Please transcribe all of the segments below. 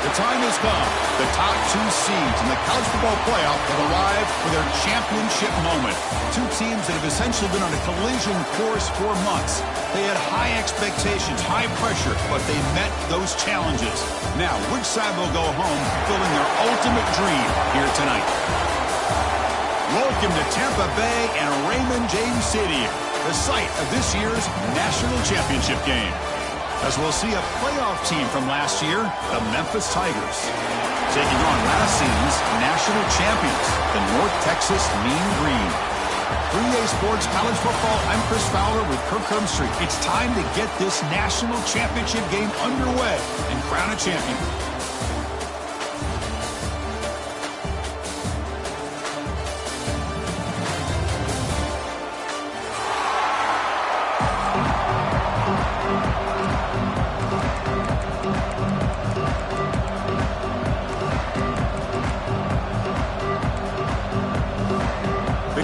The time has come. The top two seeds in the college football playoff have arrived for their championship moment. Two teams that have essentially been on a collision course for months. They had high expectations, high pressure, but they met those challenges. Now, which side will go home fulfilling their ultimate dream here tonight? Welcome to Tampa Bay and Raymond James Stadium, the site of this year's national championship game. As we'll see a playoff team from last year, the Memphis Tigers, taking on last season's national champions, the North Texas Mean Green. 3A Sports College Football, I'm Chris Fowler with Kirk Herbstreit. It's time to get this national championship game underway and crown a champion.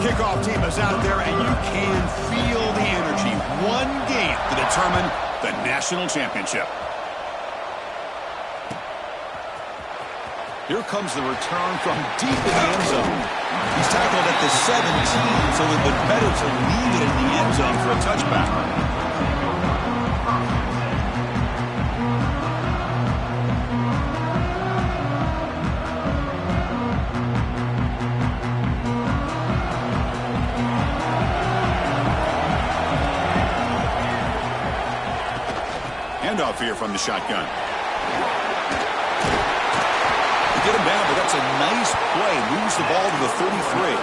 Kickoff team is out there, and you can feel the energy. One game to determine the national championship. Here comes the return from deep in the end zone. He's tackled at the 17, so it would be better to leave it in the end zone for a touchback. Handoff here from the shotgun. They get him down, but that's a nice play. Moves the ball to the 33.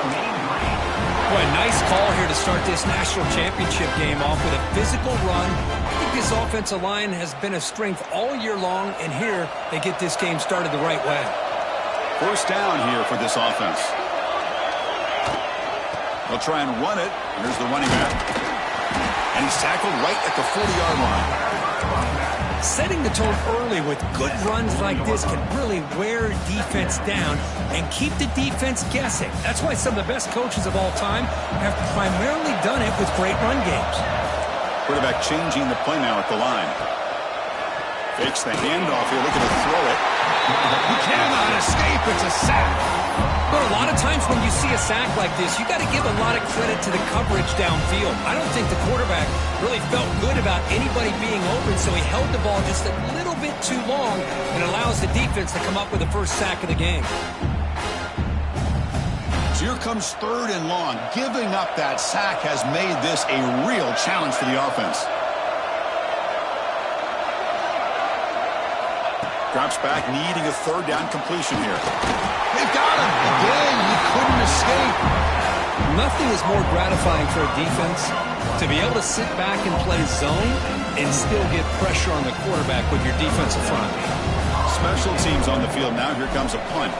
Boy, nice call here to start this national championship game off with a physical run. I think this offensive line has been a strength all year long, and here they get this game started the right way. First down here for this offense. They'll try and run it. Here's the running back. And he's tackled right at the 40-yard line. Setting the tone early with good runs like this can really wear defense down and keep the defense guessing. That's why some of the best coaches of all time have primarily done it with great run games. Quarterback changing the play now at the line. Fakes the handoff here, looking to throw it. He cannot escape. It's a sack. But a lot of times when you see a sack like this, you got to give a lot of credit to the coverage downfield. I don't think the quarterback really felt good about anybody being open, so he held the ball just a little bit too long and allows the defense to come up with the first sack of the game. So here comes 3rd and long. Giving up that sack has made this a real challenge for the offense. Drops back, needing a 3rd down completion here. They've got him. Again, he couldn't escape. Nothing is more gratifying for a defense to be able to sit back and play zone and still get pressure on the quarterback with your defensive front. Special teams on the field now. Here comes a punt.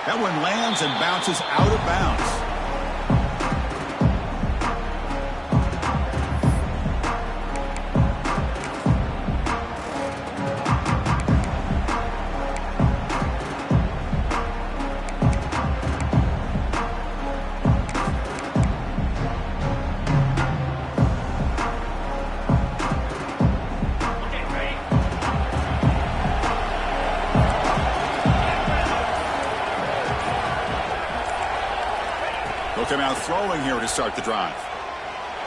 That one lands and bounces out of bounds. They'll come out throwing here to start the drive.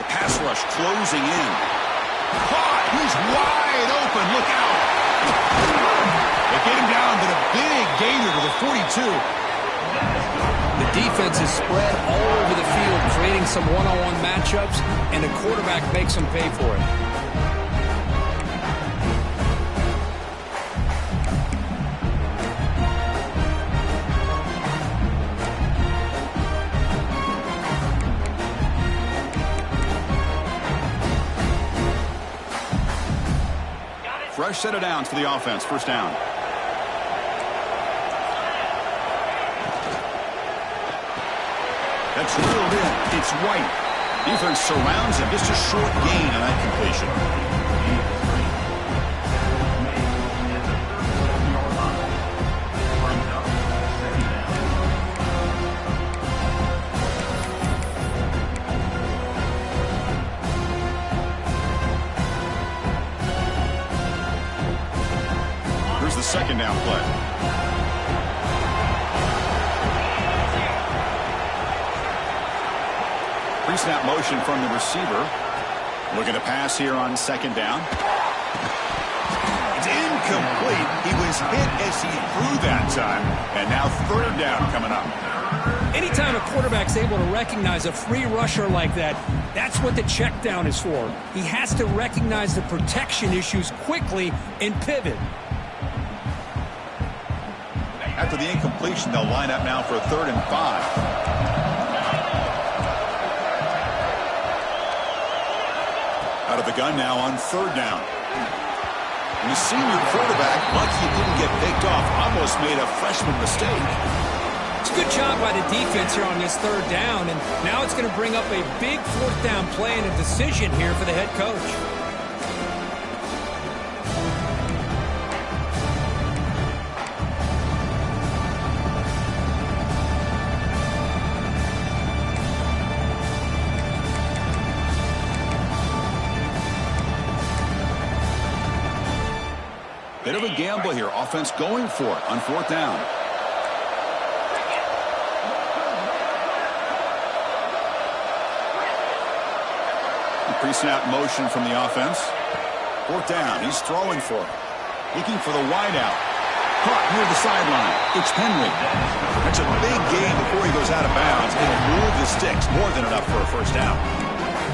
The pass rush closing in. Caught! He's wide open. Look out! They get him down to the big gainer to the 42. The defense is spread all over the field, creating some one-on-one matchups, and the quarterback makes them pay for it. Fresh set of downs for the offense. First down. That's reeled in. It's White. Defense surrounds him. Just a short gain on that completion. second down play. Pre-snap motion from the receiver. Looking to pass here on second down. It's incomplete. He was hit as he threw that time. And now third down coming up. Anytime a quarterback's able to recognize a free rusher like that, that's what the check down is for. He has to recognize the protection issues quickly and pivot. After the incompletion, they'll line up now for a 3rd and 5. Out of the gun now on 3rd down. And the senior quarterback, lucky he didn't get picked off, almost made a freshman mistake. It's a good job by the defense here on this 3rd down, and now it's going to bring up a big 4th down play and a decision here for the head coach. Bit of a gamble here. Offense going for it on 4th down. Pre-snap motion from the offense. 4th down. He's throwing for it. Looking for the wideout. Caught near the sideline. It's Henry. That's a big gain before he goes out of bounds. It'll move the sticks. More than enough for a 1st down.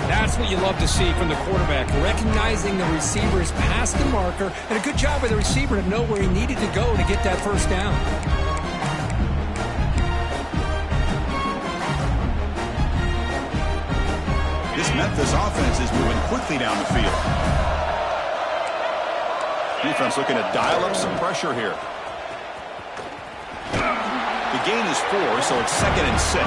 That's what you love to see from the quarterback, recognizing the receiver is past the marker, and a good job by the receiver to know where he needed to go to get that 1st down. This Memphis offense is moving quickly down the field. Defense looking to dial up some pressure here. The gain is 4, so it's 2nd and 6.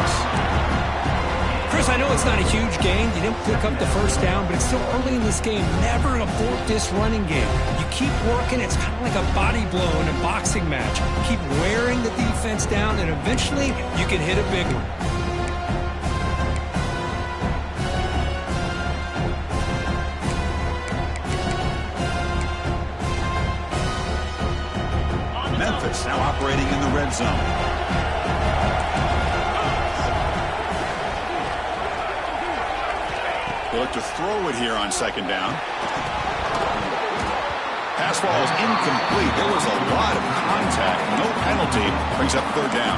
Chris, I know it's not a huge gain. You didn't pick up the 1st down, but it's still early in this game. Never abort this running game. You keep working. It's kind of like a body blow in a boxing match. Keep wearing the defense down, and eventually you can hit a big one. Memphis now operating in the red zone. They look to throw it here on 2nd down. Pass ball is incomplete. There was a lot of contact. No penalty. Brings up 3rd down.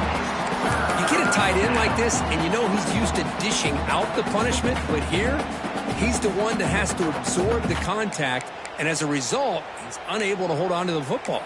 You get a tight end like this, and you know he's used to dishing out the punishment, but here, he's the one that has to absorb the contact, and as a result, he's unable to hold on to the football.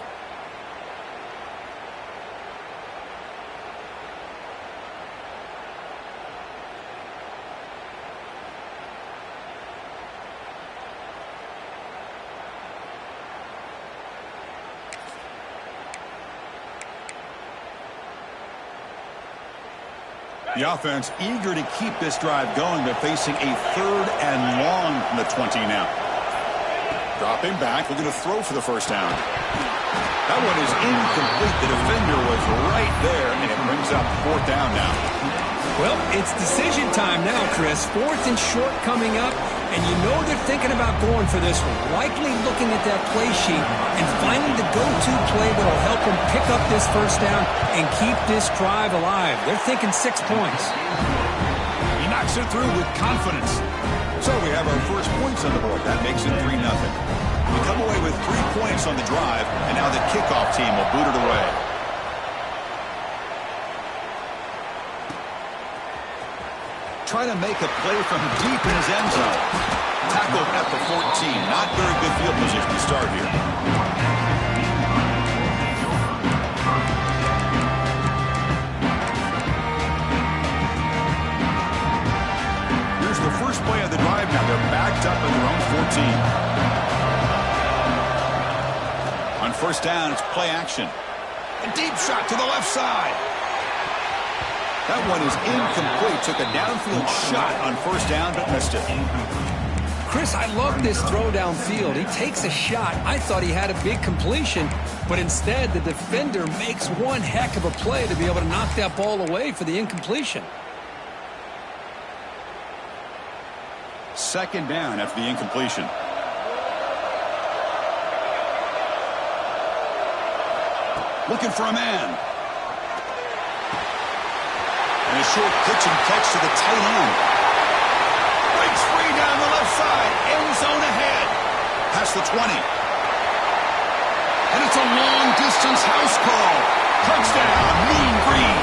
The offense eager to keep this drive going, but facing a 3rd and long from the 20 now. Dropping back, looking to throw for the 1st down. That one is incomplete. The defender was right there, and it brings up 4th down now. Well, it's decision time now, Chris. 4th and short coming up, and you know they're thinking about going for this one. Likely looking at that play sheet and finding the go-to play that will help them pick up this 1st down and keep this drive alive. They're thinking 6 points. He knocks it through with confidence. So we have our first points on the board. That makes it 3-0. We come away with 3 points on the drive, and now the kickoff team will boot it away. Trying to make a play from deep in his end zone. Tackled at the 14. Not very good field position to start here. Here's the first play of the drive now. They're backed up at their own 14. On 1st down, it's play action. A deep shot to the left side. That one is incomplete. Took a downfield shot on 1st down, but missed it. Chris, I love this throw downfield. He takes a shot. I thought he had a big completion, but instead the defender makes one heck of a play to be able to knock that ball away for the incompletion. 2nd down after the incompletion. Looking for a man. And a short pitch and catch to the tight end. Breaks free down the left side. End zone ahead. Past the 20. And it's a long-distance house call. Touchdown, Mean Green.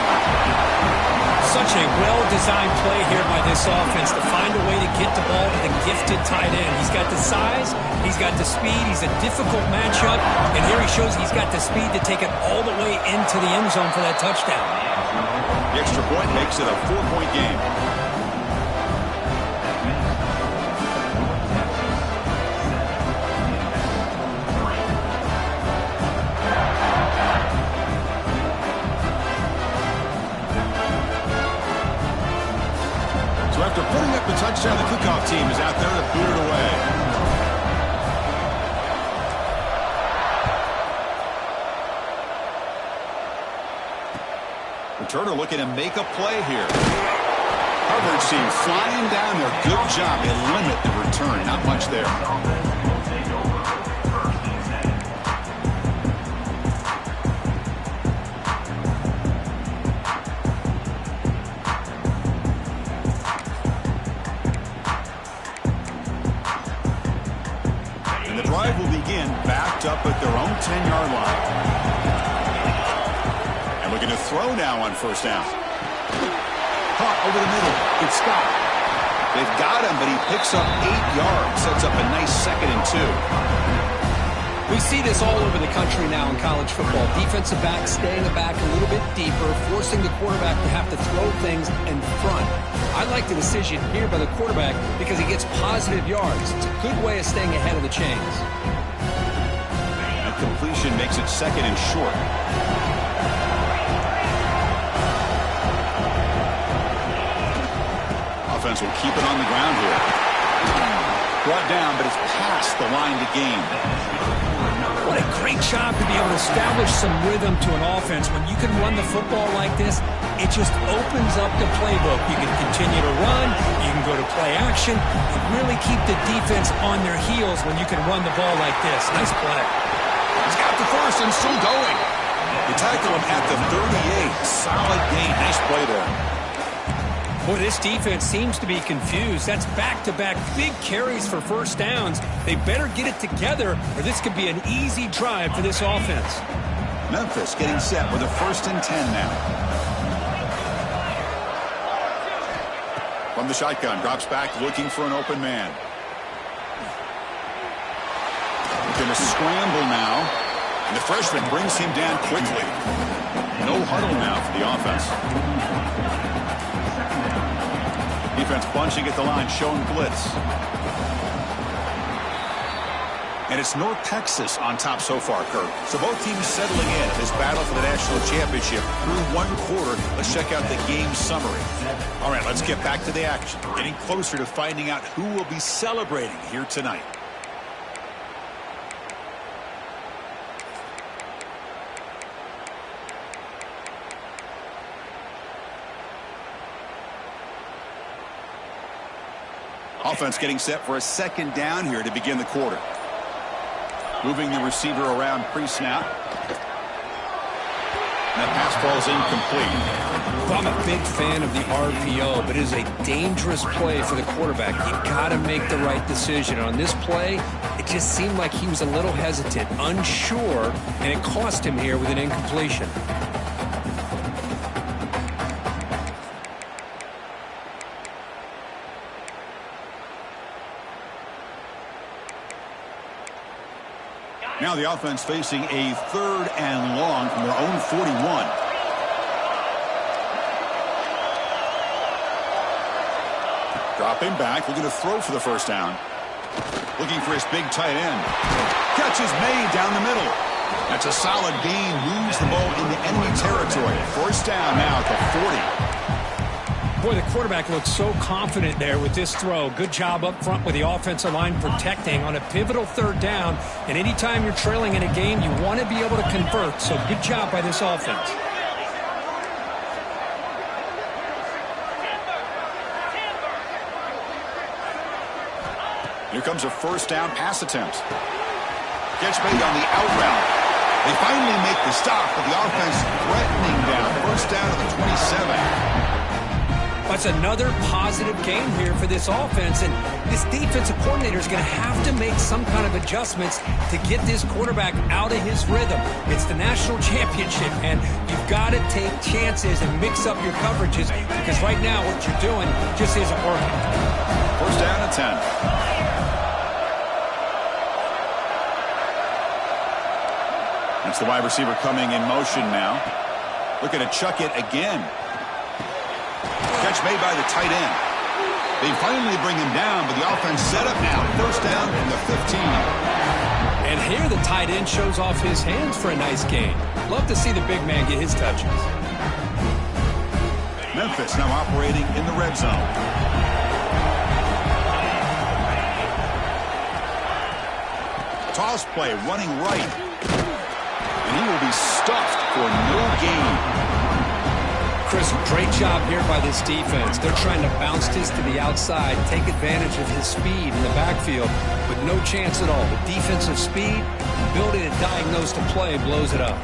Such a well-designed play here by this offense to find a way to get the ball to the gifted tight end. He's got the size, he's got the speed, he's a difficult matchup, and here he shows he's got the speed to take it all the way into the end zone for that touchdown. The extra point makes it a 4-point game. After putting up the touchdown, the kickoff team is out there to boot it away. Returner looking to make a play here. Coverage team flying down there. Good job. They limit the return. Not much there. Drive will begin backed up at their own 10-yard line. And looking to throw now on first down. Caught over the middle. It's Scott. They've got him, but he picks up 8 yards. Sets up a nice 2nd and 2. We see this all over the country now in college football. Defensive backs staying back a little bit deeper, forcing the quarterback to have to throw things in front. I like the decision here by the quarterback because he gets positive yards. It's a good way of staying ahead of the chains. That completion makes it 2nd and short. Offense will keep it on the ground here. Brought down, but it's past the line to gain. What a great job to be able to establish some rhythm to an offense. When you can run the football like this, it just opens up the playbook. You can continue to run. You can go to play action. You really keep the defense on their heels when you can run the ball like this. Nice play. He's got the first and still going. They tackle him at the 38. Solid gain. Nice play there. Boy, this defense seems to be confused. That's back-to-back big carries for first downs. They better get it together, or this could be an easy drive for this offense. Memphis getting set with a 1st and 10 now. From the shotgun, drops back looking for an open man. Going to scramble now, and the freshman brings him down quickly. No huddle now for the offense. Defense bunching at the line, showing blitz. And it's North Texas on top so far, Kurt. So both teams settling in this battle for the national championship through 1 quarter. Let's check out the game summary. All right, let's get back to the action. Getting closer to finding out who will be celebrating here tonight. Offense getting set for a 2nd down here to begin the quarter. Moving the receiver around pre-snap. And that pass falls incomplete. Well, I'm a big fan of the RPO, but it is a dangerous play for the quarterback. You got to make the right decision. On this play, it just seemed like he was a little hesitant, unsure, and it cost him here with an incompletion. Now the offense facing a 3rd and long from their own 41. Dropping back, looking to throw for the first down. Looking for his big tight end. Catch is made down the middle. That's a solid gain. Moves the ball into enemy territory. First down now at the 40. Boy, the quarterback looks so confident there with this throw. Good job up front with the offensive line protecting on a pivotal 3rd down. And anytime you're trailing in a game, you want to be able to convert. So good job by this offense. Here comes a first down pass attempt. Catch made on the out route. They finally make the stop, but the offense threatening down. First down to the 27. That's another positive game here for this offense, and this defensive coordinator is going to have to make some kind of adjustments to get this quarterback out of his rhythm. It's the national championship, and you've got to take chances and mix up your coverages, because right now what you're doing just isn't working. First down at 10. That's the wide receiver coming in motion now. Looking to chuck it again. Catch made by the tight end. They finally bring him down, but the offense set up now. First down from the 15. And here the tight end shows off his hands for a nice gain. Love to see the big man get his touches. Memphis now operating in the red zone. Toss play running right. And he will be stuffed for no gain. Chris, great job here by this defense. They're trying to bounce this to the outside, take advantage of his speed in the backfield, with no chance at all. The defensive speed, ability to diagnose the play, blows it up.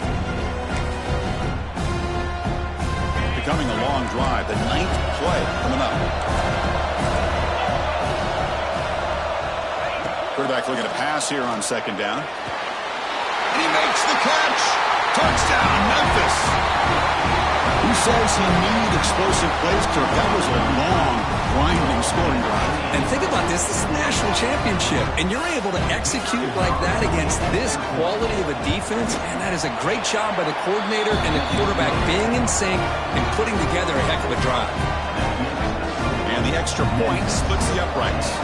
Becoming a long drive, the 9th play coming up. Quarterback looking to pass here on second down. And he makes the catch. Touchdown, Memphis. Who says he needed explosive plays, Kirk? That was a long, grinding scoring drive. And think about this. This is a national championship, and you're able to execute like that against this quality of a defense, and that is a great job by the coordinator and the quarterback being in sync and putting together a heck of a drive. And the extra point splits the uprights.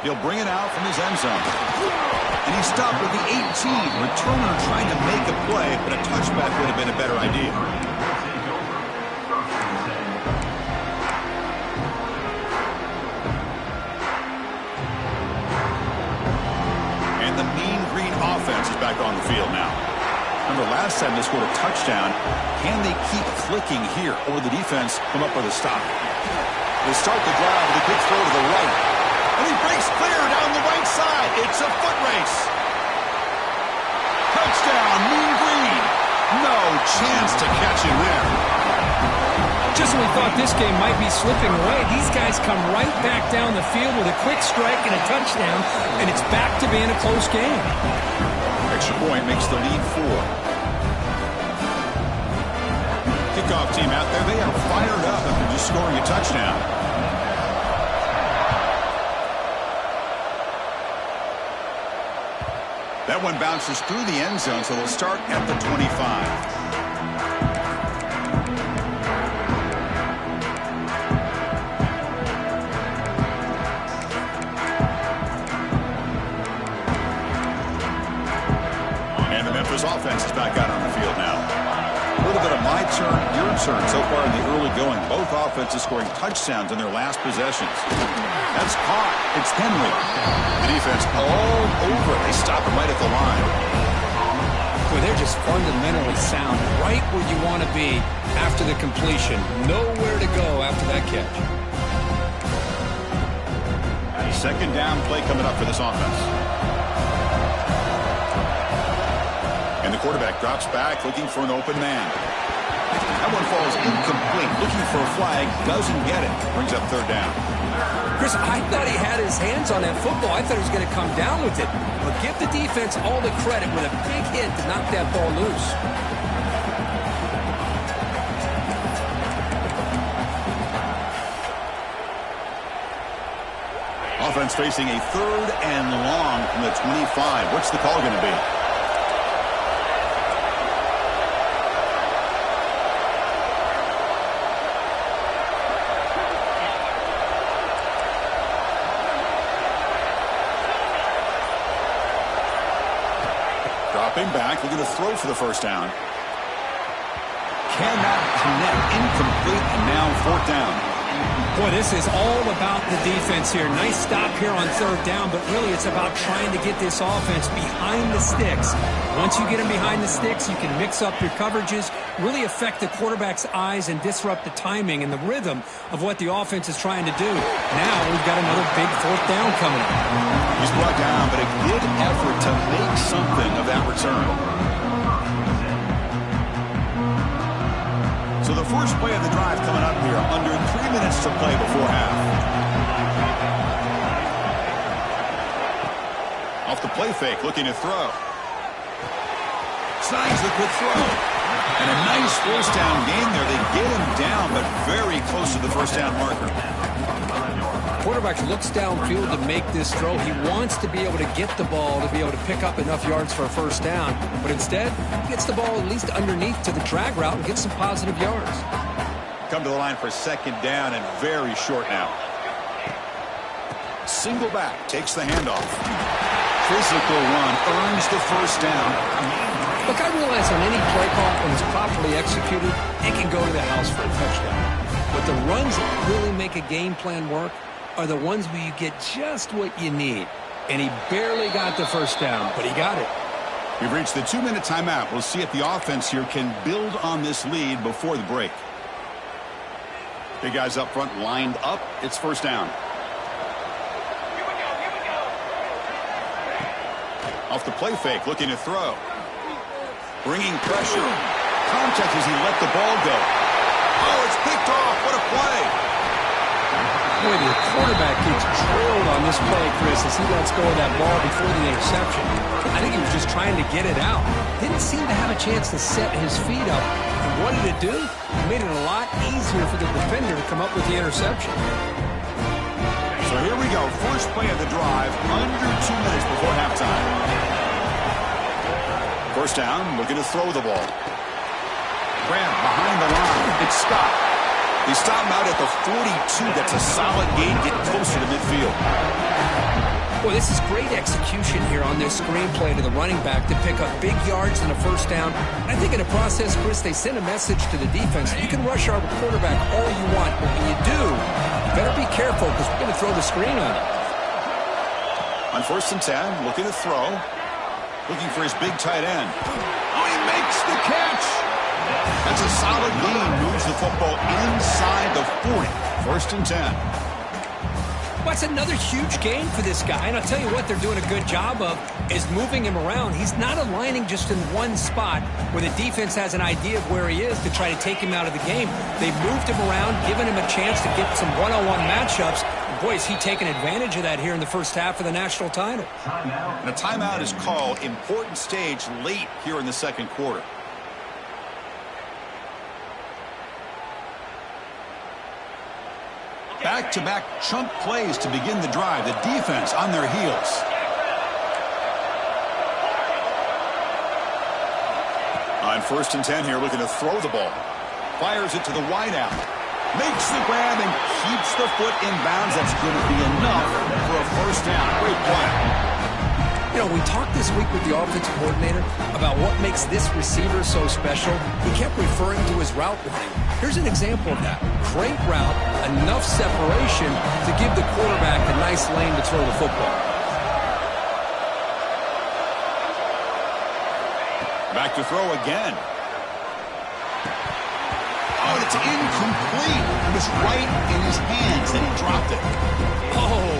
He'll bring it out from his end zone. And he stopped with the 18. Returner trying to make a play, but a touchback would have been a better idea. And the Mean Green offense is back on the field now. Remember, last time they scored a touchdown. Can they keep clicking here, or the defense come up with a stop? They start the drive with a quick throw to the right. And he breaks clear down the right side. It's a foot race. Touchdown, Mean Green. No chance to catch him there. Just when we thought this game might be slipping away, these guys come right back down the field with a quick strike and a touchdown, and it's back to being a close game. Extra point makes the lead 4. Kickoff team out there, they are fired up after just scoring a touchdown. That one bounces through the end zone, so they'll start at the 25. And the Memphis offense is back out on the field now. A little bit of my turn, your turn so far in the early going. Both offenses scoring touchdowns in their last possessions. That's caught. It's Henry. The defense all over. They stop him right at the line. Well, they're just fundamentally sound, right where you want to be after the completion. Nowhere to go after that catch. Second down play coming up for this offense. And the quarterback drops back looking for an open man. That one falls incomplete. Looking for a flag. Doesn't get it. Brings up third down. Chris, I thought he had his hands on that football. I thought he was going to come down with it. But give the defense all the credit with a big hit to knock that ball loose. Offense facing a third and long from the 25. What's the call going to be? Dropping back, looking to throw for the first down. Cannot connect, incomplete, and now fourth down. Boy, this is all about the defense here. Nice stop here on third down, but really it's about trying to get this offense behind the sticks. Once you get them behind the sticks, you can mix up your coverages, really affect the quarterback's eyes and disrupt the timing and the rhythm of what the offense is trying to do. Now we've got another big fourth down coming up. He's brought down, but a good effort to make something of that return. So the first play of the drive coming up here, under 3 minutes to play before half. Off the play fake, looking to throw. Snags the quick throw. And a nice first down gain there. They get him down, but very close to the first down marker. Quarterback looks downfield to make this throw. He wants to be able to get the ball to be able to pick up enough yards for a first down. But instead, he gets the ball at least underneath to the drag route and gets some positive yards. Come to the line for second down and very short now. Single back, takes the handoff. Physical run, earns the first down. Look, I realize on any play call, when it's properly executed, it can go to the house for a touchdown. But the runs that really make a game plan work are the ones where you get just what you need. And he barely got the first down, but he got it. We've reached the 2-minute timeout. We'll see if the offense here can build on this lead before the break. Big guys up front lined up. It's first down. Off the play fake, looking to throw. Bringing pressure. Contact as he let the ball go. Oh, it's picked off. What a play. Boy, the quarterback gets drilled on this play, Chris, as he lets go of that ball before the interception. I think he was just trying to get it out. Didn't seem to have a chance to set his feet up. And what did it do? It made it a lot easier for the defender to come up with the interception. So here we go. First play of the drive, under 2 minutes before halftime. First down, looking to throw the ball. Grab behind the line. It's stopped. They stop him out at the 42. That's a solid gain, getting closer to midfield. Boy, this is great execution here on this screenplay to the running back to pick up big yards and a first down. And I think in the process, Chris, they send a message to the defense. You can rush our quarterback all you want, but when you do, you better be careful because we're going to throw the screen on him. On first and 10, looking to throw. Looking for his big tight end. Oh, he makes the catch. That's a solid gain. Moves the football inside the 40. First and 10. Well, that's another huge gain for this guy. And I'll tell you what they're doing a good job of is moving him around. He's not aligning just in one spot where the defense has an idea of where he is to try to take him out of the game. They've moved him around, given him a chance to get some one-on-one matchups. And boy, is he taking advantage of that here in the first half of the national title. And a timeout is called. Important stage late here in the second quarter. Back-to-back chunk plays to begin the drive. The defense on their heels. On first and 10 here, looking to throw the ball. Fires it to the wideout. Makes the grab and keeps the foot in bounds. That's going to be enough for a first down. Great play. You know, we talked this week with the offensive coordinator about what makes this receiver so special. He kept referring to his route running. Here's an example of that. Great route, enough separation to give the quarterback a nice lane to throw the football. Back to throw again. Oh, it's incomplete. It was right in his hands, and he dropped it. Oh,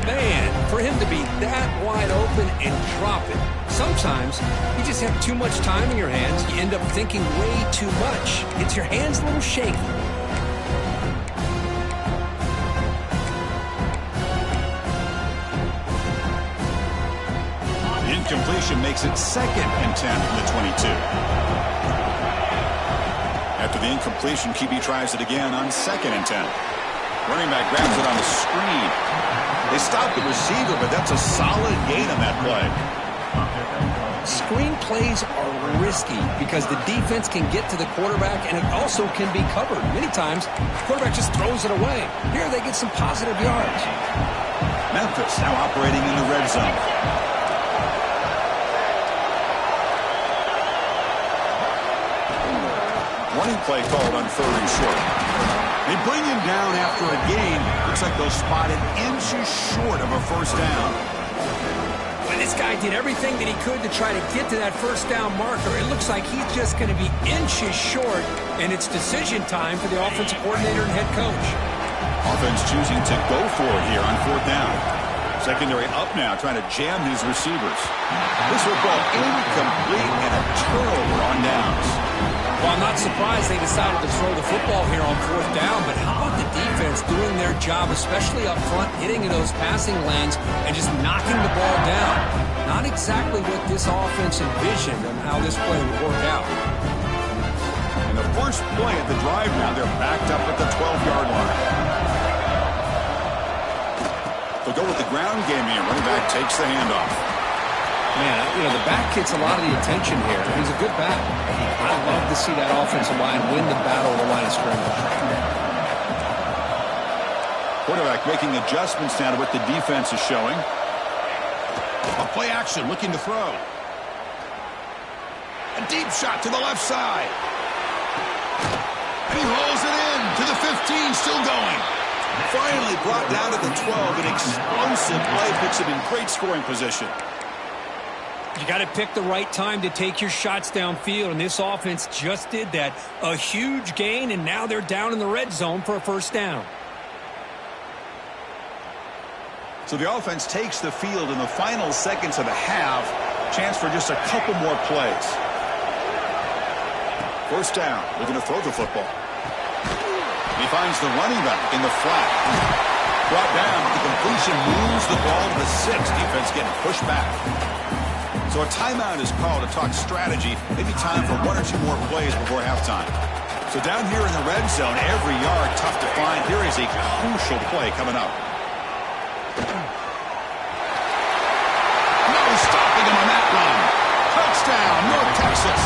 man, for him to be that wide open and drop it. Sometimes you just have too much time in your hands. You end up thinking way too much. Gets your hands a little shaky. The incompletion makes it second and 10 from the 22. After the incompletion, QB tries it again on second and 10. Running back grabs it on the screen. They stop the receiver, but that's a solid gain on that play. Screen plays are risky because the defense can get to the quarterback and it also can be covered. Many times, the quarterback just throws it away. Here they get some positive yards. Memphis now operating in the red zone. Running play called on third and short. They bring him down after a gain. Looks like they'll spot it inches short of a first down. Well, this guy did everything that he could to try to get to that first down marker. It looks like he's just going to be inches short, and it's decision time for the offensive coordinator and head coach. Offense choosing to go for it here on fourth down. Secondary up now, trying to jam these receivers. This will go incomplete and a turnover on downs. Well, I'm not surprised they decided to throw the football here on fourth down, but how about the defense doing their job, especially up front, hitting in those passing lanes and just knocking the ball down? Not exactly what this offense envisioned on how this play would work out. And the first play at the drive now, they're backed up at the 12-yard line. They'll go with the ground game here. Running back takes the handoff. Man, the back gets a lot of the attention here. He's a good back. I love to see that offensive line win the battle of the line of scrimmage. Quarterback making adjustments now to what the defense is showing. A play action, looking to throw. A deep shot to the left side. And he rolls it in to the 15, still going. Finally brought down to the 12. An explosive play puts him in great scoring position. You got to pick the right time to take your shots downfield, and this offense just did that. A huge gain, and now they're down in the red zone for a first down. So the offense takes the field in the final seconds of the half. Chance for just a couple more plays. First down. Looking to throw the football. He finds the running back in the flat. Brought down, but the completion moves the ball to the 6. Defense getting pushed back. So a timeout is called to talk strategy. Maybe time for one or two more plays before halftime. So down here in the red zone, every yard tough to find. Here is a crucial play coming up. No stopping him on that run. Touchdown, North Texas.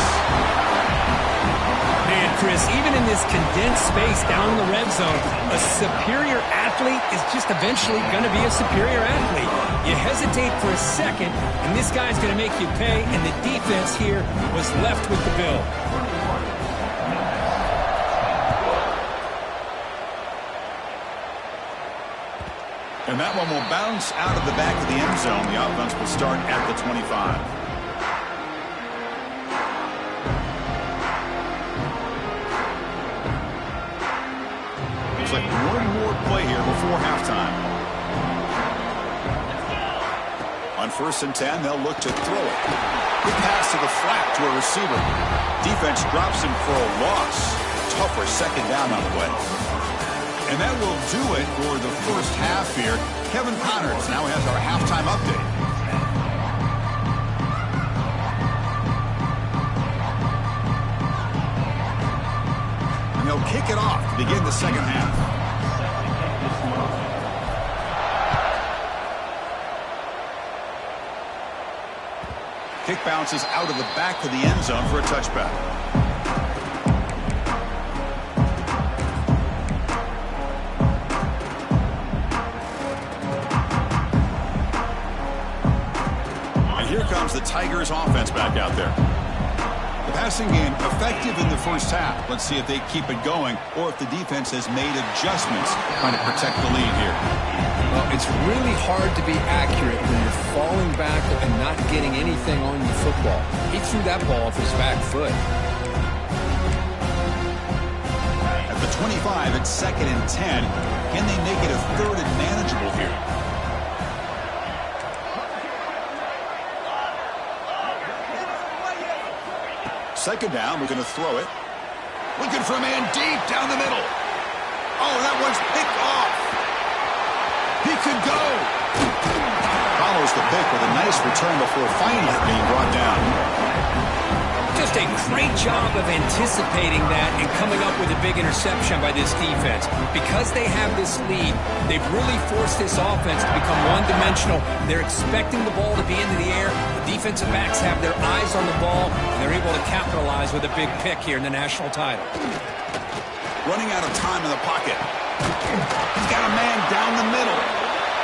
Man, Chris, even in this condensed space down in the red zone, a superior athlete is just eventually going to be a superior athlete. You hesitate for a second, and this guy's going to make you pay, and the defense here was left with the bill. And that one will bounce out of the back of the end zone. The offense will start at the 25. Looks like one more play here before halftime. On 1st and 10, they'll look to throw it. Good pass to the flat to a receiver. Defense drops him for a loss. Tougher second down on the way. And that will do it for the first half here. Kevin Connors now has our halftime update. And they'll kick it off to begin the second half. Kick bounces out of the back of the end zone for a touchback. And here comes the Tigers offense back out there. The passing game effective in the first half. Let's see if they keep it going or if the defense has made adjustments trying to protect the lead here. Well, it's really hard to be accurate when you're falling back and not getting anything on your football. He threw that ball off his back foot. At the 25, it's 2nd and 10. Can they make it a 3rd and manageable here? Second down, we're going to throw it. Looking for a man deep down the middle. Oh, that one's picked off. He could go. Follows the pick with a nice return before finally being brought down. Just a great job of anticipating that and coming up with a big interception by this defense. Because they have this lead, they've really forced this offense to become one-dimensional. They're expecting the ball to be into the air. The defensive backs have their eyes on the ball, and they're able to capitalize with a big pick here in the national title. Running out of time in the pocket. He's got a man down the middle.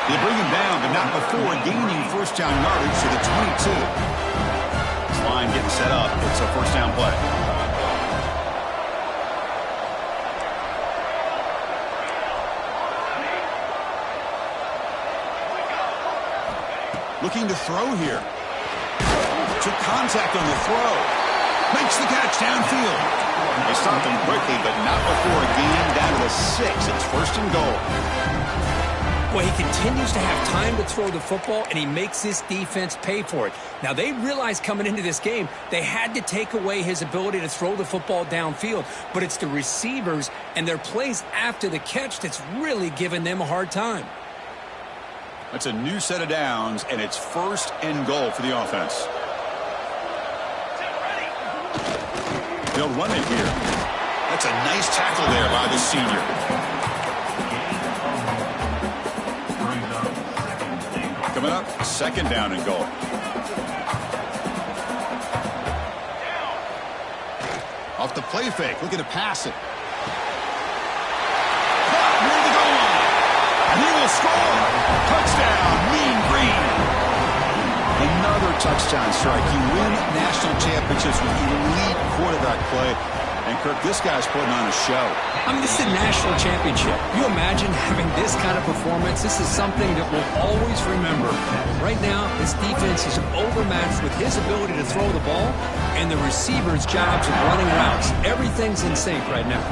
They bring him down, but not before gaining first down yardage to the 22. This line getting set up. It's a first down play. Looking to throw here. Took contact on the throw. Makes the catch downfield. They stopped him quickly, but not before a gain down to the 6. It's first and goal. Well, he continues to have time to throw the football, and he makes this defense pay for it. Now, they realized coming into this game they had to take away his ability to throw the football downfield, but it's the receivers and their plays after the catch that's really giving them a hard time. That's a new set of downs, and it's first and goal for the offense. They'll run it here. That's a nice tackle there by the senior. Coming up, second down and goal. Off the play fake, looking to pass it. Caught near the goal line. And he will score. Touchdown, Mean Green. Another touchdown strike. You win national championships with elite quarterback play. And, Kirk, this guy's putting on a show. I mean, this is a national championship. You imagine having this kind of performance? This is something that we'll always remember. Right now, this defense is overmatched with his ability to throw the ball and the receivers' jobs of running routes. Everything's in sync right now.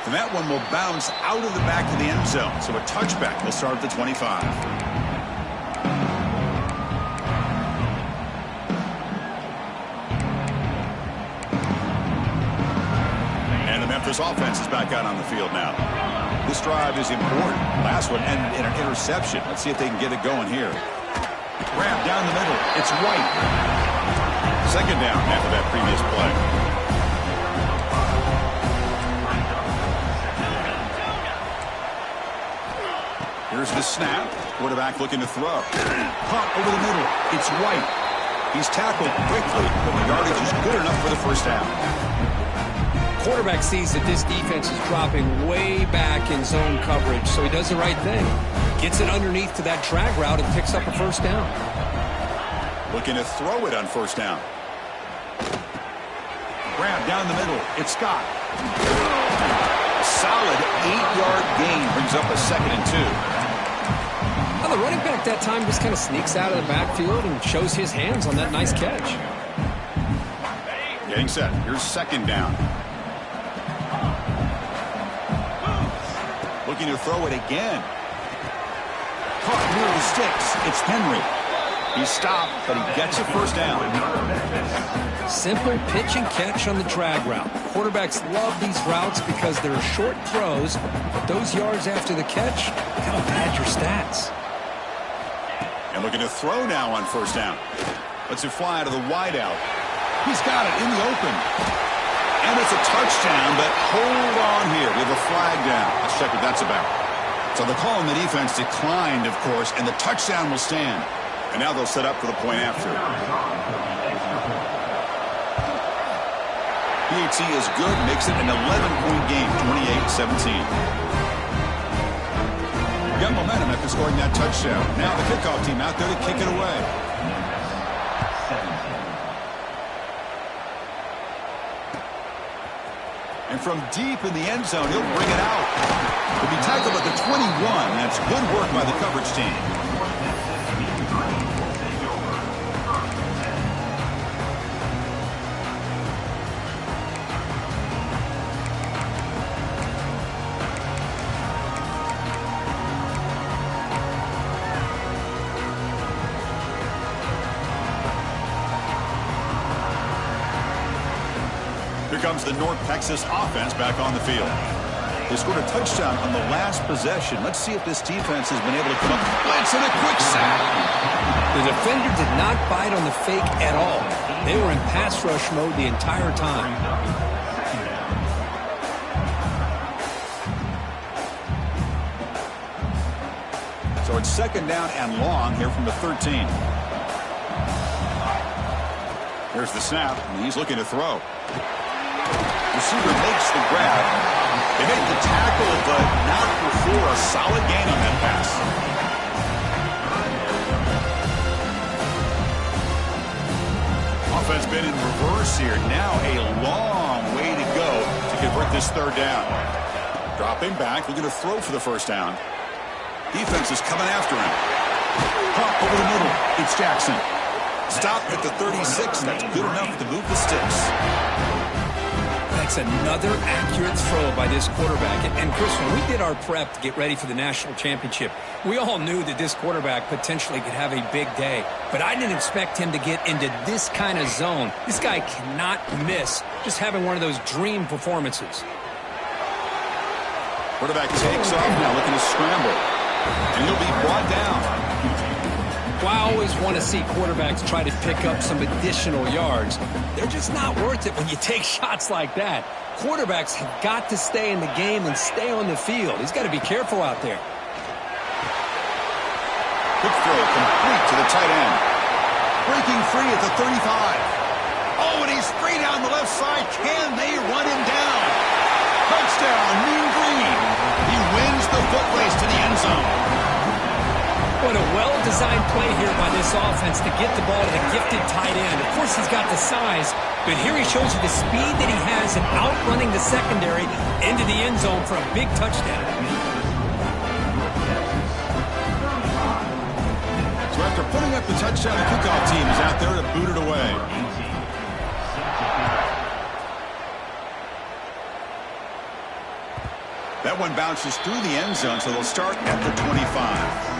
And that one will bounce out of the back of the end zone. So a touchback will start at the 25. Memphis offense is back out on the field now. This drive is important. Last one ended in an interception. Let's see if they can get it going here. Grab down the middle. It's White. Second down after that previous play. Here's the snap. Quarterback looking to throw. Pump over the middle. It's White. He's tackled quickly, but the yardage is good enough for the first down. Quarterback sees that this defense is dropping way back in zone coverage, so he does the right thing. Gets it underneath to that drag route and picks up a first down. Looking to throw it on first down. Grab down the middle. It's Scott. A solid 8-yard gain brings up a 2nd and 2. Well, the running back that time just kind of sneaks out of the backfield and shows his hands on that nice catch. Getting set. Here's second down. Looking to throw it again. Caught near the sticks. It's Henry. He stopped, but he gets a first down. Simple pitch and catch on the drag route. Quarterbacks love these routes because they're short throws, but those yards after the catch kind of pad your stats. And looking to throw now on first down. Lets it fly to the wideout. He's got it in the open. And it's a touchdown, but hold on here. We have a flag down. Let's check what that's about. So the call on the defense declined, of course, and the touchdown will stand. And now they'll set up for the point after. PHC is good, makes it an 11-point game, 28-17. We got momentum after scoring that touchdown. Now the kickoff team out there to kick it away. And from deep in the end zone, he'll bring it out. He'll be tackled at the 21. That's good work by the coverage team. Here comes the North Texas offense back on the field. They scored a touchdown on the last possession. Let's see if this defense has been able to come up. Blitz and a quick sack. The defender did not bite on the fake at all. They were in pass rush mode the entire time. So it's second down and long here from the 13. Here's the snap, and he's looking to throw. Receiver makes the grab. They make the tackle, but not before a solid gain on that pass. Offense been in reverse here. Now a long way to go to convert this third down. Dropping back, looking to throw for the first down. Defense is coming after him. Pop over the middle. It's Jackson. Stop at the 36, and that's good enough to move the sticks. That's another accurate throw by this quarterback. And Chris, when we did our prep to get ready for the national championship, we all knew that this quarterback potentially could have a big day. But I didn't expect him to get into this kind of zone. This guy cannot miss just having one of those dream performances. Quarterback takes off now, looking to scramble. And he'll be brought down. Well, I always want to see quarterbacks try to pick up some additional yards. They're just not worth it when you take shots like that. Quarterbacks have got to stay in the game and stay on the field. He's got to be careful out there. Quick throw complete to the tight end. Breaking free at the 35. Oh, and he's free down the left side. Can they run him down? Touchdown, Mean Green. He wins the foot race to the end zone. What a well-designed play here by this offense to get the ball to the gifted tight end. Of course, he's got the size, but here he shows you the speed that he has in outrunning the secondary into the end zone for a big touchdown. So after putting up the touchdown, the kickoff team is out there to boot it away. That one bounces through the end zone, so they'll start at the 25.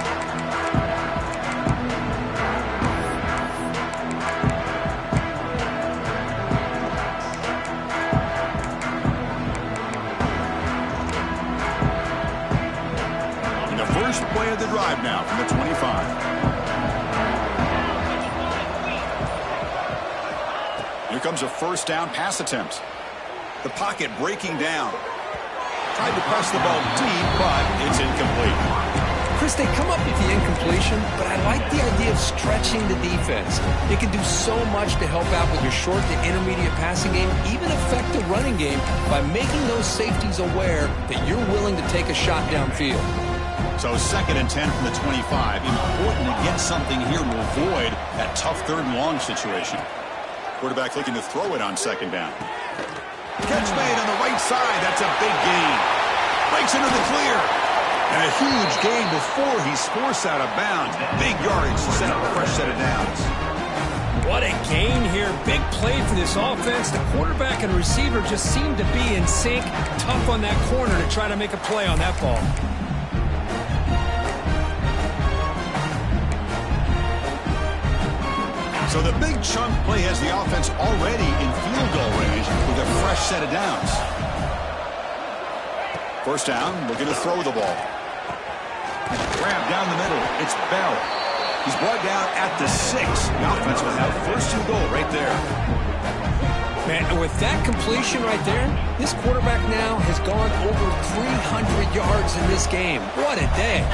First play of the drive now from the 25. Here comes a first down pass attempt. The pocket breaking down. Tried to press the ball deep, but it's incomplete. Chris, they come up with the incompletion, but I like the idea of stretching the defense. It can do so much to help out with your short to intermediate passing game, even affect the running game by making those safeties aware that you're willing to take a shot downfield. So 2nd and 10 from the 25. Important to get something here to avoid that tough 3rd and long situation. Quarterback looking to throw it on 2nd down. Catch made on the right side. That's a big gain. Breaks into the clear. And a huge gain before he's forced out of bounds. Big yardage to set up a fresh set of downs. What a gain here. Big play for this offense. The quarterback and receiver just seem to be in sync. Tough on that corner to try to make a play on that ball. So the big chunk play has the offense already in field goal range with a fresh set of downs. First down, looking to throw the ball. Grab down the middle. It's Bell. He's brought down at the 6. The offense will have first and goal right there. Man, with that completion right there, this quarterback now has gone over 300 yards in this game. What a day.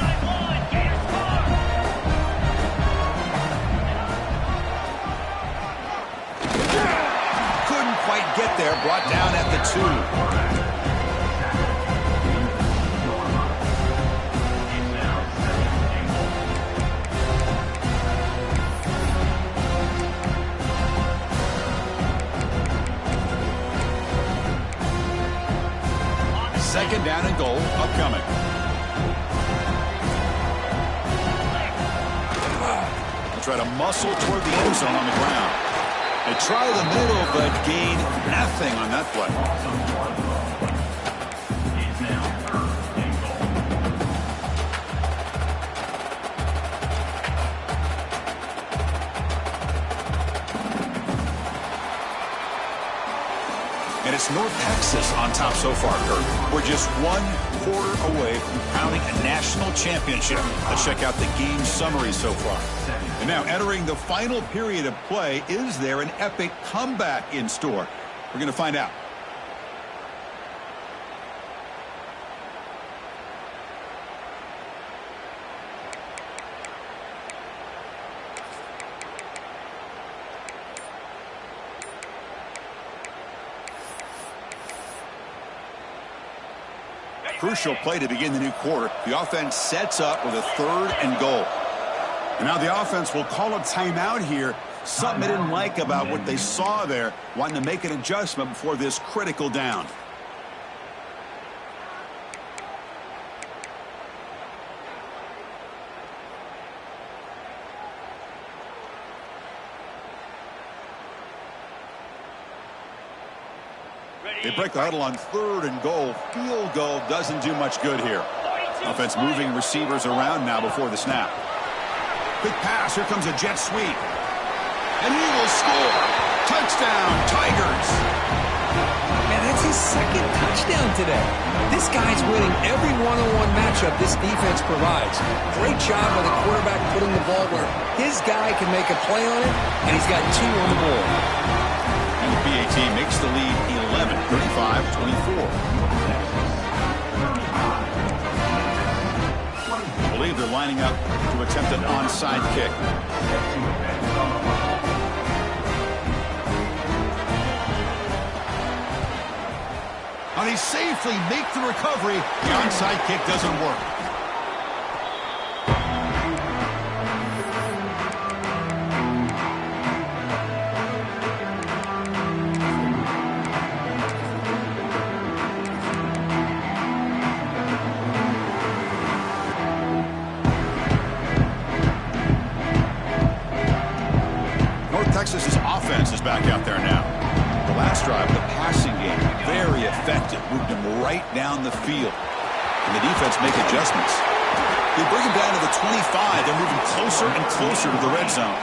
Get there, brought down at the 2. Second down and goal upcoming. They'll try to muscle toward the end zone on the ground. They try the middle, but gain nothing on that play. And it's North Texas on top so far, Kirk. We're just 1 quarter away from crowning a national championship. Let's check out the game summary so far. And now entering the final period of play, is there an epic comeback in store? We're going to find out. Crucial play to begin the new quarter. The offense sets up with a 3rd and goal. And now the offense will call a timeout here. Something they didn't like about what they saw there. Wanting to make an adjustment before this critical down. They break the huddle on 3rd and goal. Field goal doesn't do much good here. Offense moving receivers around now before the snap. Quick pass. Here comes a jet sweep. And he will score. Touchdown, Tigers. Man, that's his 2nd touchdown today. This guy's winning every one-on-one matchup this defense provides. Great job by the quarterback putting the ball where his guy can make a play on it, and he's got 2 on the board. And the PAT makes the lead 11, 35-24. I believe they're lining up to attempt an onside kick. And he safely makes the recovery. The onside kick doesn't work. North Texas's offense is back out there now. The last drive, the passing game, very effective. Moved him right down the field. And the defense make adjustments. They bring him down to the 25. They're moving closer and closer to the red zone.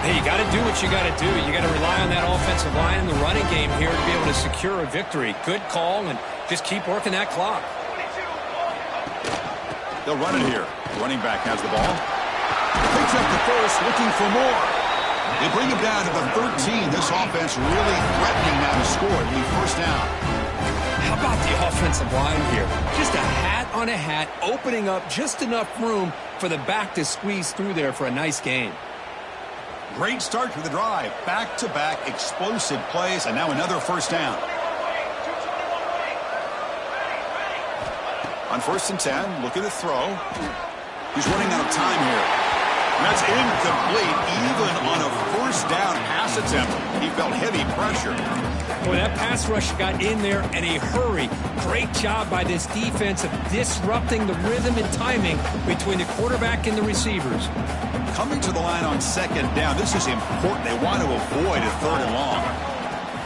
Hey, you got to do what you got to do. You got to rely on that offensive line in the running game here to be able to secure a victory. Good call, and just keep working that clock. They'll run it here. The running back has the ball. Picks up the first, looking for more. They bring him down to the 13. This offense really threatening now to score. It'll be first down. How about the offensive line here? Just a hat on a hat, opening up just enough room for the back to squeeze through there for a nice gain. Great start to the drive. Back-to-back explosive plays, and now another first down. On 1st and 10, look at the throw. He's running out of time here. And that's incomplete, even on a first down pass attempt. He felt heavy pressure. Boy, that pass rush got in there in a hurry. Great job by this defense of disrupting the rhythm and timing between the quarterback and the receivers. Coming to the line on 2nd down, this is important. They want to avoid a 3rd and long.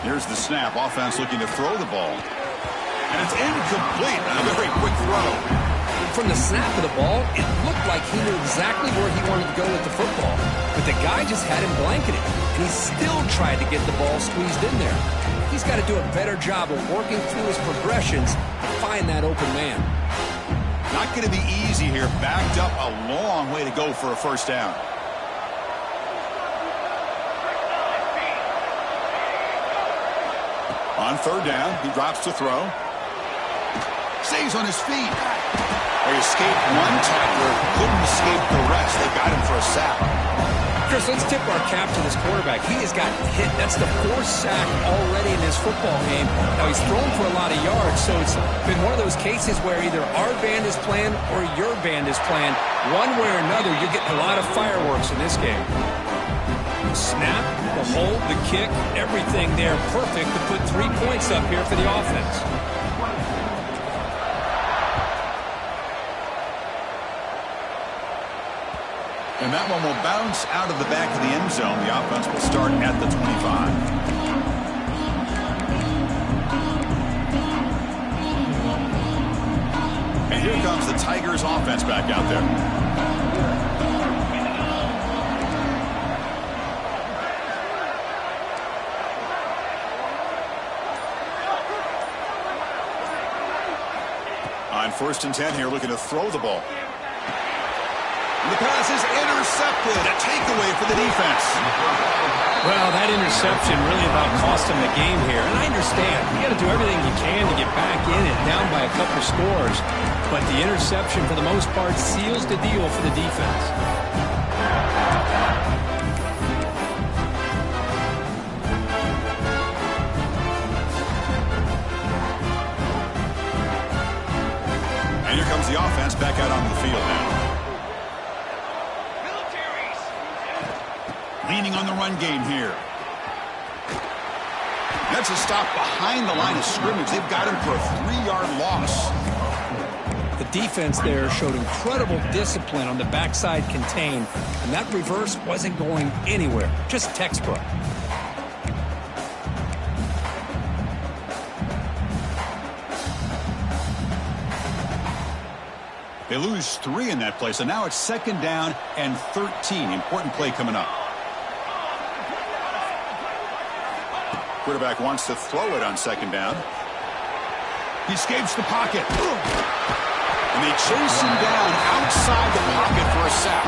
Here's the snap. Offense looking to throw the ball. And it's incomplete. A very quick throw. From the snap of the ball, it looked like he knew exactly where he wanted to go with the football. But the guy just had him blanketed, and he still tried to get the ball squeezed in there. He's got to do a better job of working through his progressions to find that open man. Not going to be easy here. Backed up a long way to go for a first down. On 3rd down, he drops to throw. Stays on his feet. They escaped one tackler, couldn't escape the rest. They got him for a sack. Chris, let's tip our cap to this quarterback. He has gotten hit. That's the 4th sack already in this football game. Now, he's thrown for a lot of yards, so it's been one of those cases where either our band is playing or your band is playing. One way or another, you're getting a lot of fireworks in this game. The snap, the hold, the kick, everything there perfect to put 3 points up here for the offense. And that one will bounce out of the back of the end zone. The offense will start at the 25. And here comes the Tigers offense back out there. On 1st and 10 here, looking to throw the ball. The pass is intercepted. A takeaway for the defense. Well, that interception really about cost him the game here. And I understand. You got to do everything you can to get back in and down by a couple scores. But the interception, for the most part, seals the deal for the defense. And here comes the offense back out on the field now. Leaning on the run game here. That's a stop behind the line of scrimmage. They've got him for a 3-yard loss. The defense there showed incredible discipline on the backside contain, and that reverse wasn't going anywhere. Just textbook. They lose 3 in that play, so now it's 2nd down and 13. Important play coming up. Quarterback wants to throw it on 2nd down. He escapes the pocket. And they chase him down outside the pocket for a sack.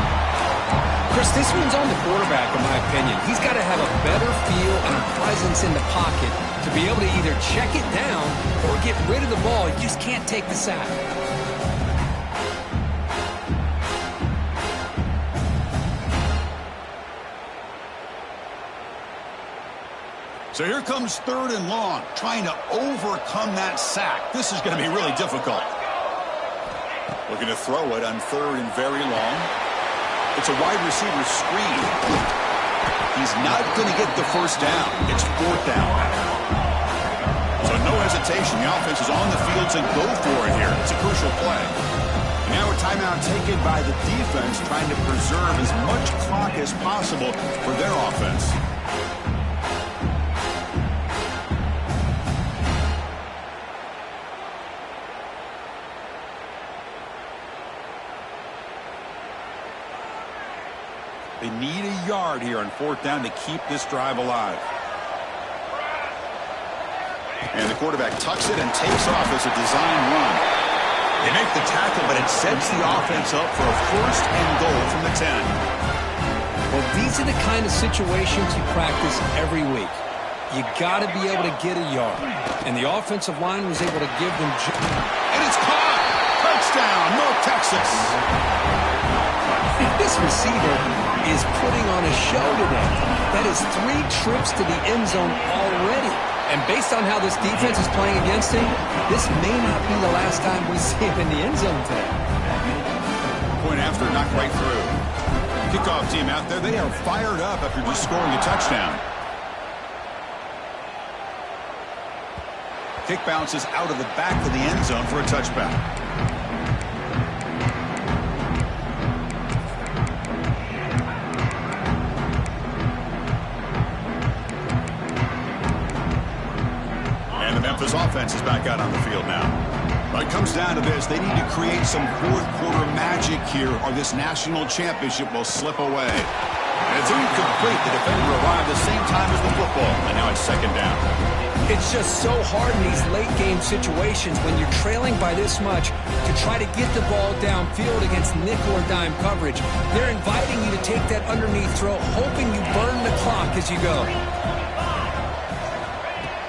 Chris, this one's on the quarterback, in my opinion. He's got to have a better feel and a presence in the pocket to be able to either check it down or get rid of the ball. You just can't take the sack. So here comes 3rd and long, trying to overcome that sack. This is going to be really difficult. Looking to throw it on 3rd and very long. It's a wide receiver screen. He's not going to get the first down. It's 4th down. So no hesitation. The offense is on the field to go for it here. It's a crucial play. And now a timeout taken by the defense, trying to preserve as much clock as possible for their offense. They need a yard here on 4th down to keep this drive alive. And the quarterback tucks it and takes off as a design run. They make the tackle, but it sets the offense up for a 1st and goal from the 10. Well, these are the kind of situations you practice every week. You got to be able to get a yard. And the offensive line was able to give them... And it's caught! Touchdown, North Texas! This receiver is putting on a show today. That is 3 trips to the end zone already. And based on how this defense is playing against him, this may not be the last time we see him in the end zone today. Point after, not quite through. Kickoff team out there, they are fired up after just scoring a touchdown. Kick bounces out of the back of the end zone for a touchback. Memphis offense is back out on the field now. But it comes down to this. They need to create some 4th quarter magic here or this national championship will slip away. And it's incomplete. The defender arrived the same time as the football. And now it's 2nd down. It's just so hard in these late game situations when you're trailing by this much to try to get the ball downfield against nickel or dime coverage. They're inviting you to take that underneath throw, hoping you burn the clock as you go.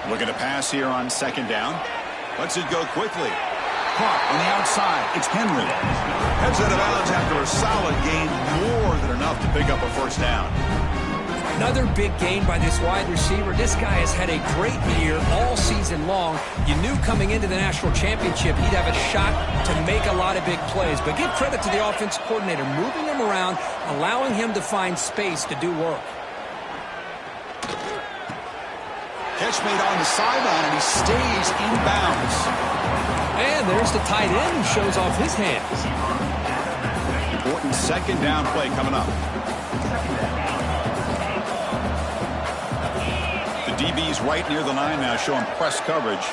Looking to pass here on 2nd down. Lets it go quickly. Caught on the outside. It's Henry. Heads out of bounds after a solid gain. More than enough to pick up a 1st down. Another big gain by this wide receiver. This guy has had a great year all season long. You knew coming into the national championship he'd have a shot to make a lot of big plays. But give credit to the offensive coordinator, moving him around, allowing him to find space to do work. Catch made on the sideline, and he stays in bounds. And there's the tight end who shows off his hands. Important 2nd down play coming up. The DB's right near the line now, showing press coverage.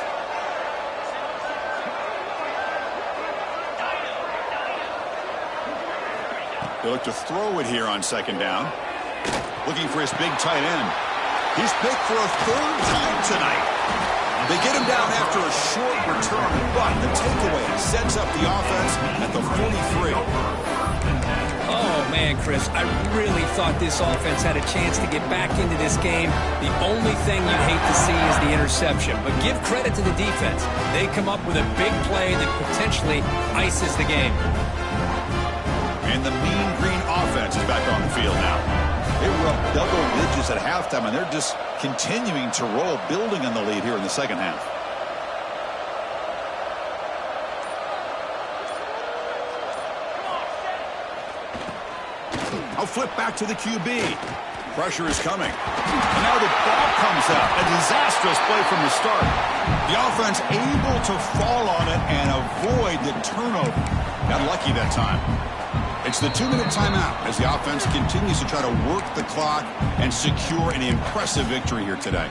They look to throw it here on 2nd down. Looking for his big tight end. He's picked for a 3rd time tonight. They get him down after a short return, but the takeaway sets up the offense at the 43. Oh, man, Chris, I really thought this offense had a chance to get back into this game. The only thing you'd hate to see is the interception. But give credit to the defense. They come up with a big play that potentially ices the game. And the Mean Green offense is back on the field now. They were up double digits at halftime, and they're just continuing to roll, building on the lead here in the 2nd half. I'll flip back to the QB. Pressure is coming. And now the ball comes out. A disastrous play from the start. The offense able to fall on it and avoid the turnover. Got lucky that time. It's the 2-minute timeout as the offense continues to try to work the clock and secure an impressive victory here today.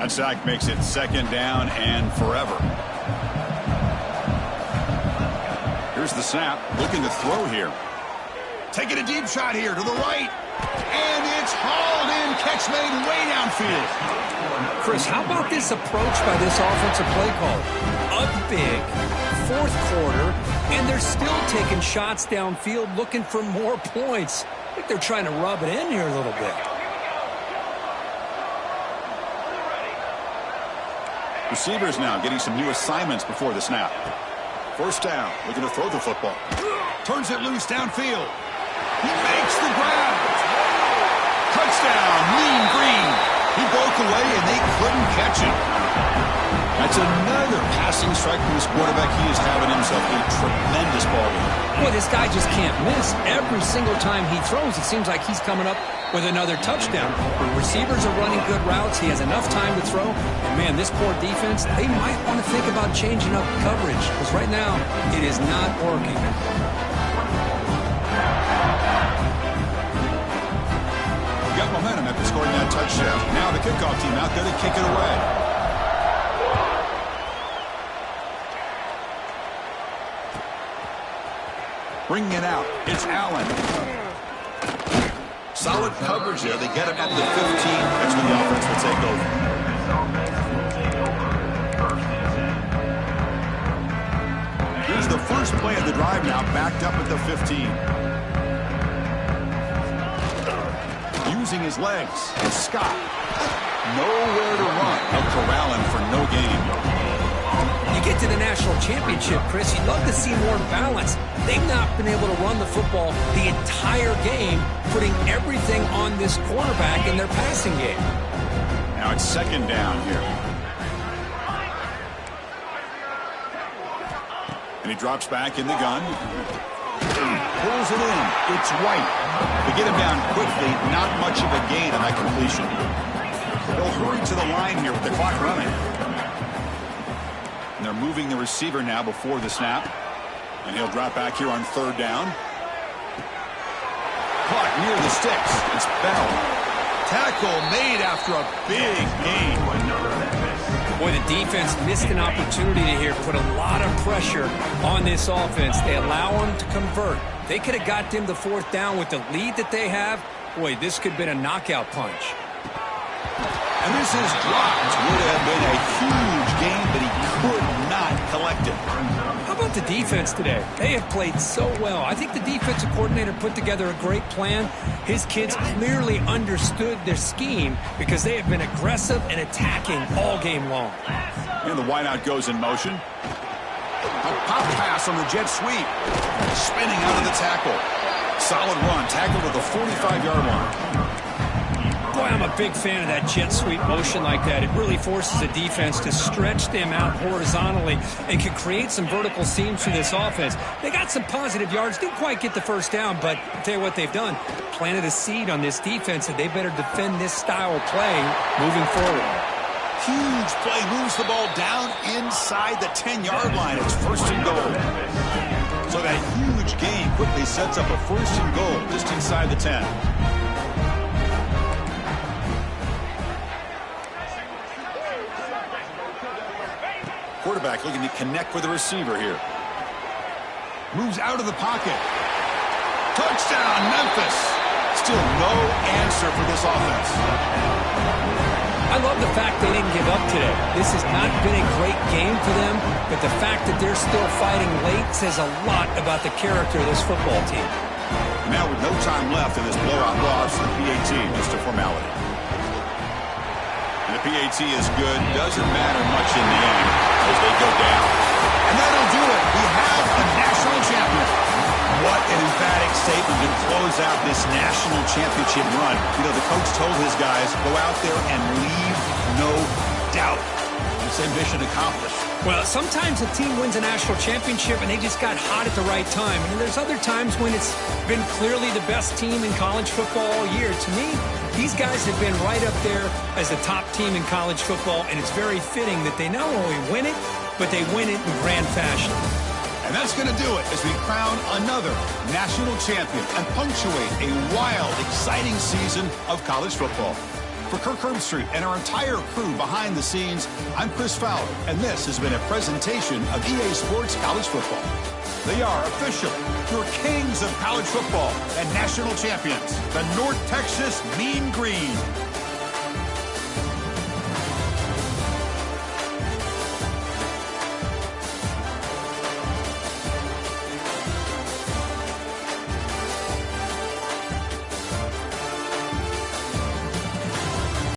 That sack makes it 2nd down and forever. Here's the snap, looking to throw here. Taking a deep shot here to the right. And it's hauled in, catch made way downfield. Chris, how about this approach by this offensive play caller? Up big, 4th quarter, and they're still taking shots downfield looking for more points. I think they're trying to rub it in here a little bit. Receivers now getting some new assignments before the snap. 1st down, looking to throw the football. Turns it loose downfield. He makes the grab. Touchdown, Mean Green. He broke away and they couldn't catch him. That's another passing strike from this quarterback. He is having himself a tremendous ball game. Boy, this guy just can't miss. Every single time he throws, it seems like he's coming up with another touchdown. The receivers are running good routes. He has enough time to throw. And, man, this poor defense, they might want to think about changing up coverage because right now it is not working. Got momentum after scoring that touchdown. Now the kickoff team out there to kick it away. Bringing it out, it's Allen. Solid coverage there. They get him at the 15. That's when the offense will take over. Here's the first play of the drive now, backed up at the 15. Using his legs, and Scott. Nowhere to run. They'll corral him for no gain. You get to the national championship, Chris, you'd love to see more balance. They've not been able to run the football the entire game, putting everything on this quarterback in their passing game. Now it's 2nd down here. And he drops back in the gun. Pulls it in. It's White. They get him down quickly. Not much of a gain on that completion. They'll hurry to the line here with the clock running. And they're moving the receiver now before the snap. And he'll drop back here on 3rd down. Caught near the sticks. It's Bell. Tackle made after a big gain. Boy, the defense missed an opportunity to here put a lot of pressure on this offense. They allow them to convert. They could have got them the 4th down with the lead that they have. Boy, this could have been a knockout punch. And this is dropped. Would have been a huge game, but he could not collect it. How about the defense today? They have played so well. I think the defensive coordinator put together a great plan. His kids clearly understood their scheme because they have been aggressive and attacking all game long. And the wideout goes in motion. A pop pass on the jet sweep. Spinning out of the tackle. Solid run. Tackled at the 45-yard line. Boy, I'm a big fan of that jet sweep motion like that. It really forces a defense to stretch them out horizontally and can create some vertical seams for this offense. They got some positive yards. Didn't quite get the 1st down, but I'll tell you what they've done. Planted a seed on this defense, and they better defend this style of play moving forward. Huge play. Moves the ball down inside the 10-yard line. It's 1st and goal. So that huge gain quickly sets up a 1st and goal just inside the 10. Quarterback looking to connect with the receiver here. Moves out of the pocket. Touchdown, Memphis. Still no answer for this offense. I love the fact they didn't give up today. This has not been a great game for them, but the fact that they're still fighting late says a lot about the character of this football team. Now with no time left in this blowout loss, the PAT, just a formality. And the PAT is good. Doesn't matter much in the end as they go down. And that'll do it. We have a national champion. What an emphatic statement to close out this national championship run. You know, the coach told his guys, go out there and leave no doubt. It's a mission accomplished. Well, sometimes a team wins a national championship and they just got hot at the right time. And there's other times when it's been clearly the best team in college football all year. To me, these guys have been right up there as the top team in college football, and it's very fitting that they not only win it, but they win it in grand fashion. And that's going to do it as we crown another national champion and punctuate a wild, exciting season of college football. For Kirk Herbstreit and our entire crew behind the scenes, I'm Chris Fowler, and this has been a presentation of EA Sports College Football. They are officially your kings of college football and national champions, the North Texas Mean Green.